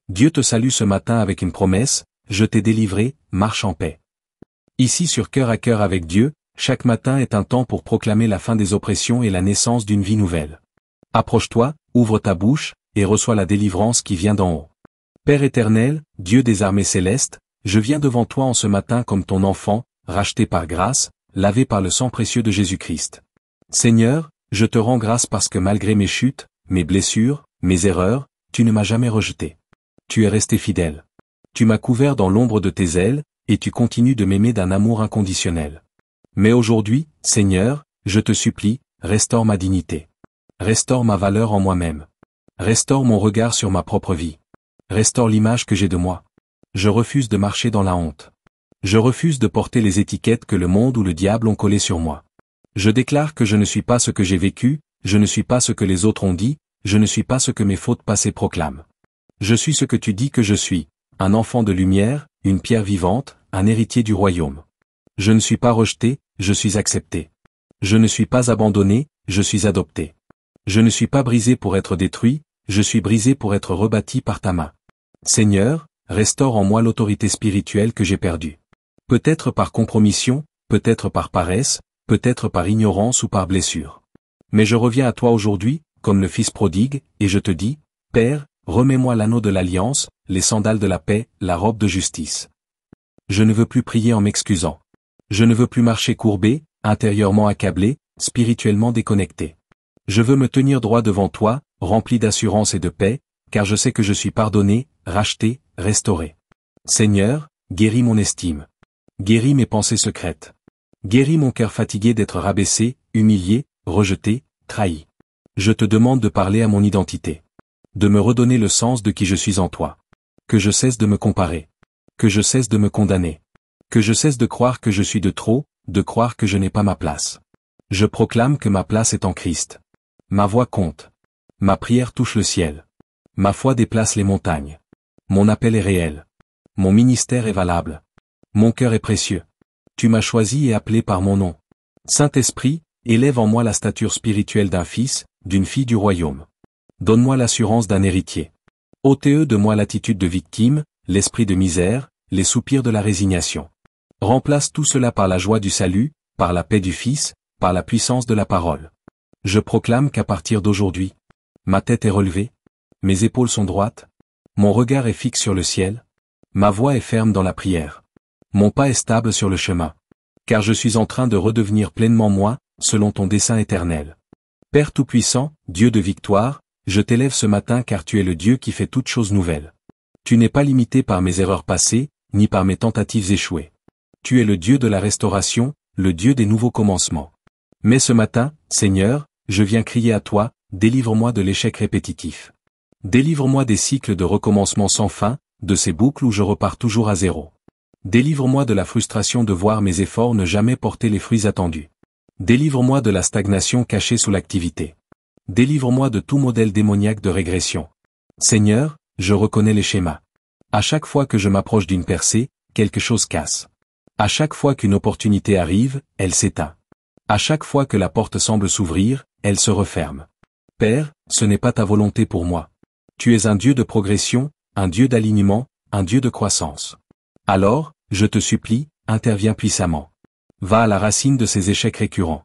Dieu te salue ce matin avec une promesse, je t'ai délivré, marche en paix. Ici sur Cœur à Cœur avec Dieu, chaque matin est un temps pour proclamer la fin des oppressions et la naissance d'une vie nouvelle. Approche-toi, ouvre ta bouche, et reçois la délivrance qui vient d'en haut. Père éternel, Dieu des armées célestes, je viens devant toi en ce matin comme ton enfant, racheté par grâce, lavé par le sang précieux de Jésus-Christ. Seigneur, je te rends grâce parce que malgré mes chutes, mes blessures, mes erreurs, tu ne m'as jamais rejeté. Tu es resté fidèle. Tu m'as couvert dans l'ombre de tes ailes, et tu continues de m'aimer d'un amour inconditionnel. Mais aujourd'hui, Seigneur, je te supplie, restaure ma dignité. Restaure ma valeur en moi-même. Restaure mon regard sur ma propre vie. Restaure l'image que j'ai de moi. Je refuse de marcher dans la honte. Je refuse de porter les étiquettes que le monde ou le diable ont collées sur moi. Je déclare que je ne suis pas ce que j'ai vécu, je ne suis pas ce que les autres ont dit, je ne suis pas ce que mes fautes passées proclament. Je suis ce que tu dis que je suis, un enfant de lumière, une pierre vivante, un héritier du royaume. Je ne suis pas rejeté, je suis accepté. Je ne suis pas abandonné, je suis adopté. Je ne suis pas brisé pour être détruit, je suis brisé pour être rebâti par ta main. Seigneur, restaure en moi l'autorité spirituelle que j'ai perdue. Peut-être par compromission, peut-être par paresse, peut-être par ignorance ou par blessure. Mais je reviens à toi aujourd'hui, comme le Fils prodigue, et je te dis, Père, remets-moi l'anneau de l'alliance, les sandales de la paix, la robe de justice. Je ne veux plus prier en m'excusant. Je ne veux plus marcher courbé, intérieurement accablé, spirituellement déconnecté. Je veux me tenir droit devant toi, rempli d'assurance et de paix, car je sais que je suis pardonné, racheté, restauré. Seigneur, guéris mon estime. Guéris mes pensées secrètes. Guéris mon cœur fatigué d'être rabaissé, humilié, rejeté, trahi. Je te demande de parler à mon identité. De me redonner le sens de qui je suis en toi. Que je cesse de me comparer. Que je cesse de me condamner. Que je cesse de croire que je suis de trop, de croire que je n'ai pas ma place. Je proclame que ma place est en Christ. Ma voix compte. Ma prière touche le ciel. Ma foi déplace les montagnes. Mon appel est réel. Mon ministère est valable. Mon cœur est précieux. Tu m'as choisi et appelé par mon nom. Saint-Esprit, élève en moi la stature spirituelle d'un fils, d'une fille du royaume. Donne-moi l'assurance d'un héritier. Ôte de moi l'attitude de victime, l'esprit de misère, les soupirs de la résignation. Remplace tout cela par la joie du salut, par la paix du Fils, par la puissance de la parole. Je proclame qu'à partir d'aujourd'hui, ma tête est relevée, mes épaules sont droites, mon regard est fixe sur le ciel, ma voix est ferme dans la prière. Mon pas est stable sur le chemin. Car je suis en train de redevenir pleinement moi, selon ton dessein éternel. Père Tout-Puissant, Dieu de victoire, je t'élève ce matin car tu es le Dieu qui fait toutes choses nouvelles. Tu n'es pas limité par mes erreurs passées, ni par mes tentatives échouées. Tu es le Dieu de la restauration, le Dieu des nouveaux commencements. Mais ce matin, Seigneur, je viens crier à toi, délivre-moi de l'échec répétitif. Délivre-moi des cycles de recommencement sans fin, de ces boucles où je repars toujours à zéro. Délivre-moi de la frustration de voir mes efforts ne jamais porter les fruits attendus. Délivre-moi de la stagnation cachée sous l'activité. Délivre-moi de tout modèle démoniaque de régression. Seigneur, je reconnais les schémas. À chaque fois que je m'approche d'une percée, quelque chose casse. À chaque fois qu'une opportunité arrive, elle s'éteint. À chaque fois que la porte semble s'ouvrir, elle se referme. Père, ce n'est pas ta volonté pour moi. Tu es un Dieu de progression, un Dieu d'alignement, un Dieu de croissance. Alors, je te supplie, interviens puissamment. Va à la racine de ces échecs récurrents.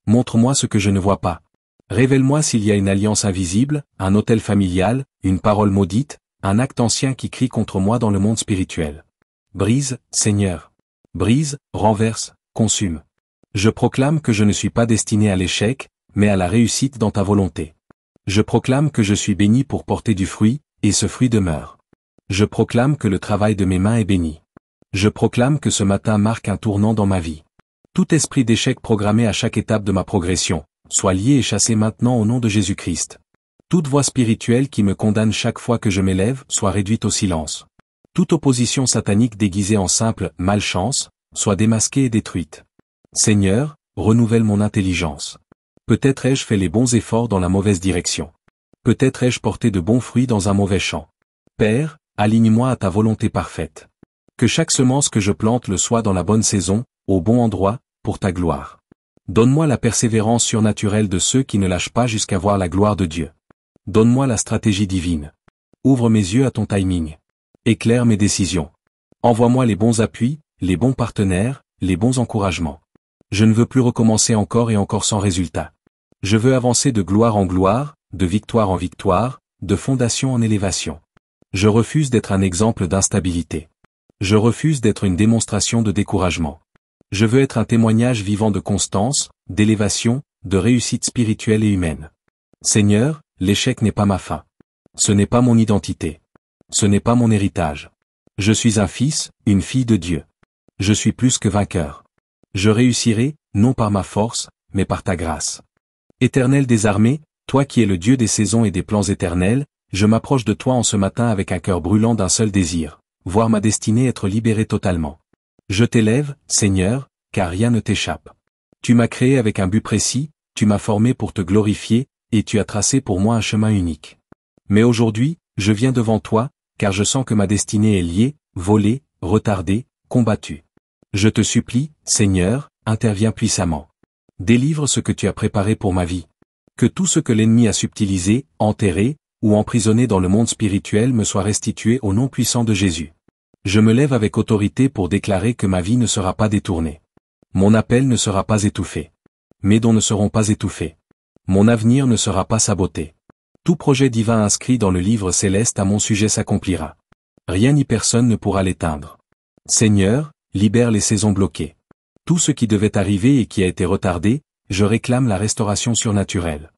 Montre-moi ce que je ne vois pas. Révèle-moi s'il y a une alliance invisible, un autel familial, une parole maudite, un acte ancien qui crie contre moi dans le monde spirituel. Brise, Seigneur. Brise, renverse, consume. Je proclame que je ne suis pas destiné à l'échec, mais à la réussite dans ta volonté. Je proclame que je suis béni pour porter du fruit, et ce fruit demeure. Je proclame que le travail de mes mains est béni. Je proclame que ce matin marque un tournant dans ma vie. Tout esprit d'échec programmé à chaque étape de ma progression, soit lié et chassé maintenant au nom de Jésus-Christ. Toute voix spirituelle qui me condamne chaque fois que je m'élève soit réduite au silence. Toute opposition satanique déguisée en simple malchance, soit démasquée et détruite. Seigneur, renouvelle mon intelligence. Peut-être ai-je fait les bons efforts dans la mauvaise direction. Peut-être ai-je porté de bons fruits dans un mauvais champ. Père, aligne-moi à ta volonté parfaite. Que chaque semence que je plante le soit dans la bonne saison, au bon endroit, pour ta gloire. Donne-moi la persévérance surnaturelle de ceux qui ne lâchent pas jusqu'à voir la gloire de Dieu. Donne-moi la stratégie divine. Ouvre mes yeux à ton timing. Éclaire mes décisions. Envoie-moi les bons appuis, les bons partenaires, les bons encouragements. Je ne veux plus recommencer encore et encore sans résultat. Je veux avancer de gloire en gloire, de victoire en victoire, de fondation en élévation. Je refuse d'être un exemple d'instabilité. Je refuse d'être une démonstration de découragement. Je veux être un témoignage vivant de constance, d'élévation, de réussite spirituelle et humaine. Seigneur, l'échec n'est pas ma fin. Ce n'est pas mon identité. Ce n'est pas mon héritage. Je suis un fils, une fille de Dieu. Je suis plus que vainqueur. Je réussirai, non par ma force, mais par ta grâce. Éternel des armées, toi qui es le Dieu des saisons et des plans éternels, je m'approche de toi en ce matin avec un cœur brûlant d'un seul désir, voir ma destinée être libérée totalement. Je t'élève, Seigneur, car rien ne t'échappe. Tu m'as créé avec un but précis, tu m'as formé pour te glorifier, et tu as tracé pour moi un chemin unique. Mais aujourd'hui, je viens devant toi, car je sens que ma destinée est liée, volée, retardée, combattue. Je te supplie, Seigneur, interviens puissamment. Délivre ce que tu as préparé pour ma vie. Que tout ce que l'ennemi a subtilisé, enterré, ou emprisonné dans le monde spirituel me soit restitué au nom puissant de Jésus. Je me lève avec autorité pour déclarer que ma vie ne sera pas détournée. Mon appel ne sera pas étouffé. Mes dons ne seront pas étouffés. Mon avenir ne sera pas saboté. Tout projet divin inscrit dans le livre céleste à mon sujet s'accomplira. Rien ni personne ne pourra l'éteindre. Seigneur, libère les saisons bloquées. Tout ce qui devait arriver et qui a été retardé, je réclame la restauration surnaturelle.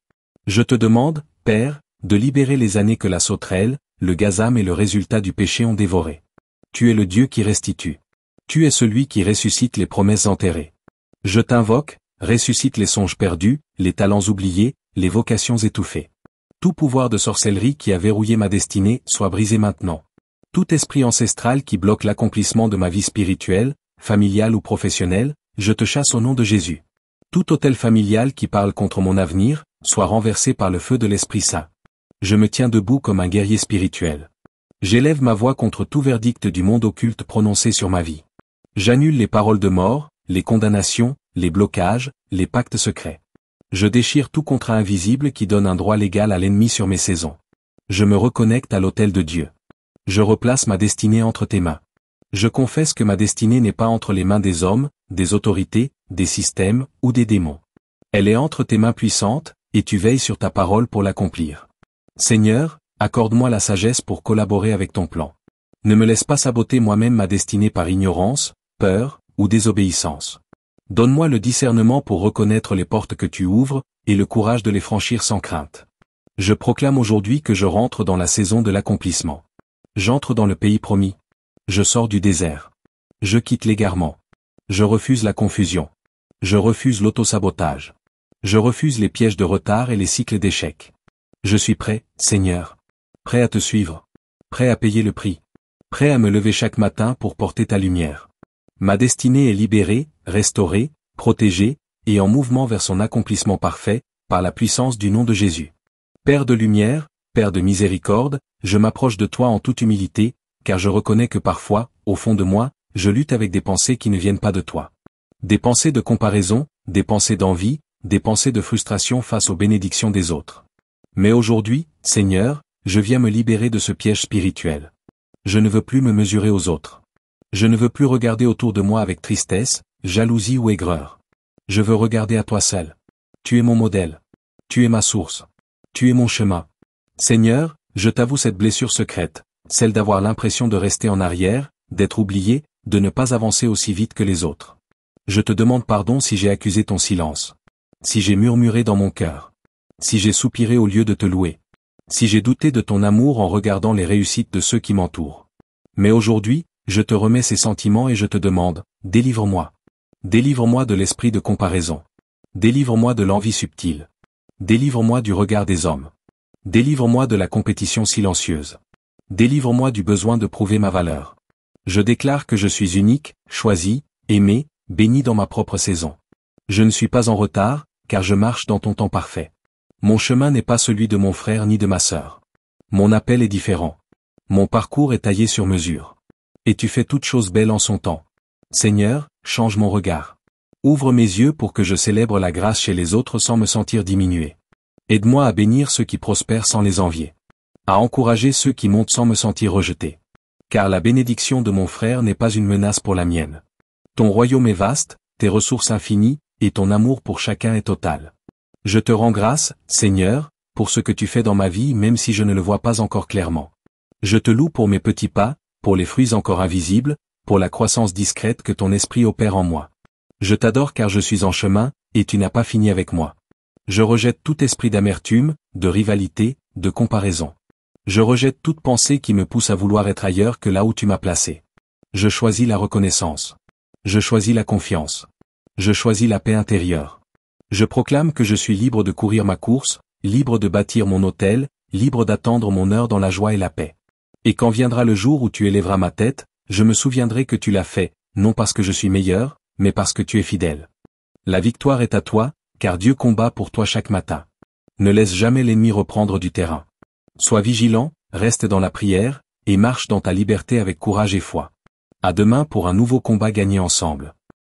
Je te demande, Père, de libérer les années que la sauterelle, le gazam et le résultat du péché ont dévorées. Tu es le Dieu qui restitue. Tu es celui qui ressuscite les promesses enterrées. Je t'invoque, ressuscite les songes perdus, les talents oubliés, les vocations étouffées. Tout pouvoir de sorcellerie qui a verrouillé ma destinée soit brisé maintenant. Tout esprit ancestral qui bloque l'accomplissement de ma vie spirituelle, familiale ou professionnelle, je te chasse au nom de Jésus. Tout autel familial qui parle contre mon avenir, soit renversé par le feu de l'Esprit Saint. Je me tiens debout comme un guerrier spirituel. J'élève ma voix contre tout verdict du monde occulte prononcé sur ma vie. J'annule les paroles de mort, les condamnations, les blocages, les pactes secrets. Je déchire tout contrat invisible qui donne un droit légal à l'ennemi sur mes saisons. Je me reconnecte à l'autel de Dieu. Je replace ma destinée entre tes mains. Je confesse que ma destinée n'est pas entre les mains des hommes, des autorités, des systèmes ou des démons. Elle est entre tes mains puissantes, et tu veilles sur ta parole pour l'accomplir. Seigneur, accorde-moi la sagesse pour collaborer avec ton plan. Ne me laisse pas saboter moi-même ma destinée par ignorance, peur ou désobéissance. Donne-moi le discernement pour reconnaître les portes que tu ouvres, et le courage de les franchir sans crainte. Je proclame aujourd'hui que je rentre dans la saison de l'accomplissement. J'entre dans le pays promis. Je sors du désert. Je quitte l'égarement. Je refuse la confusion. Je refuse l'autosabotage. Je refuse les pièges de retard et les cycles d'échecs. Je suis prêt, Seigneur. Prêt à te suivre. Prêt à payer le prix. Prêt à me lever chaque matin pour porter ta lumière. Ma destinée est libérée, restaurée, protégée, et en mouvement vers son accomplissement parfait, par la puissance du nom de Jésus. Père de lumière, Père de miséricorde, je m'approche de toi en toute humilité, car je reconnais que parfois, au fond de moi, je lutte avec des pensées qui ne viennent pas de toi. Des pensées de comparaison, des pensées d'envie, des pensées de frustration face aux bénédictions des autres. Mais aujourd'hui, Seigneur, je viens me libérer de ce piège spirituel. Je ne veux plus me mesurer aux autres. Je ne veux plus regarder autour de moi avec tristesse, jalousie ou aigreur. Je veux regarder à toi seul. Tu es mon modèle. Tu es ma source. Tu es mon chemin. Seigneur, je t'avoue cette blessure secrète, celle d'avoir l'impression de rester en arrière, d'être oublié, de ne pas avancer aussi vite que les autres. Je te demande pardon si j'ai accusé ton silence. Si j'ai murmuré dans mon cœur. Si j'ai soupiré au lieu de te louer. Si j'ai douté de ton amour en regardant les réussites de ceux qui m'entourent. Mais aujourd'hui, je te remets ces sentiments et je te demande, délivre-moi. Délivre-moi de l'esprit de comparaison. Délivre-moi de l'envie subtile. Délivre-moi du regard des hommes. Délivre-moi de la compétition silencieuse. Délivre-moi du besoin de prouver ma valeur. Je déclare que je suis unique, choisi, aimé, béni dans ma propre saison. Je ne suis pas en retard, car je marche dans ton temps parfait. Mon chemin n'est pas celui de mon frère ni de ma sœur. Mon appel est différent. Mon parcours est taillé sur mesure. Et tu fais toute chose belle en son temps. Seigneur, change mon regard. Ouvre mes yeux pour que je célèbre la grâce chez les autres sans me sentir diminué. Aide-moi à bénir ceux qui prospèrent sans les envier. à encourager ceux qui montent sans me sentir rejeté. Car la bénédiction de mon frère n'est pas une menace pour la mienne. Ton royaume est vaste, tes ressources infinies, et ton amour pour chacun est total. Je te rends grâce, Seigneur, pour ce que tu fais dans ma vie même si je ne le vois pas encore clairement. Je te loue pour mes petits pas, pour les fruits encore invisibles, pour la croissance discrète que ton esprit opère en moi. Je t'adore car je suis en chemin, et tu n'as pas fini avec moi. Je rejette tout esprit d'amertume, de rivalité, de comparaison. Je rejette toute pensée qui me pousse à vouloir être ailleurs que là où tu m'as placé. Je choisis la reconnaissance. Je choisis la confiance. Je choisis la paix intérieure. Je proclame que je suis libre de courir ma course, libre de bâtir mon autel, libre d'attendre mon heure dans la joie et la paix. Et quand viendra le jour où tu élèveras ma tête, je me souviendrai que tu l'as fait, non parce que je suis meilleur, mais parce que tu es fidèle. La victoire est à toi, car Dieu combat pour toi chaque matin. Ne laisse jamais l'ennemi reprendre du terrain. Sois vigilant, reste dans la prière, et marche dans ta liberté avec courage et foi. À demain pour un nouveau combat gagné ensemble.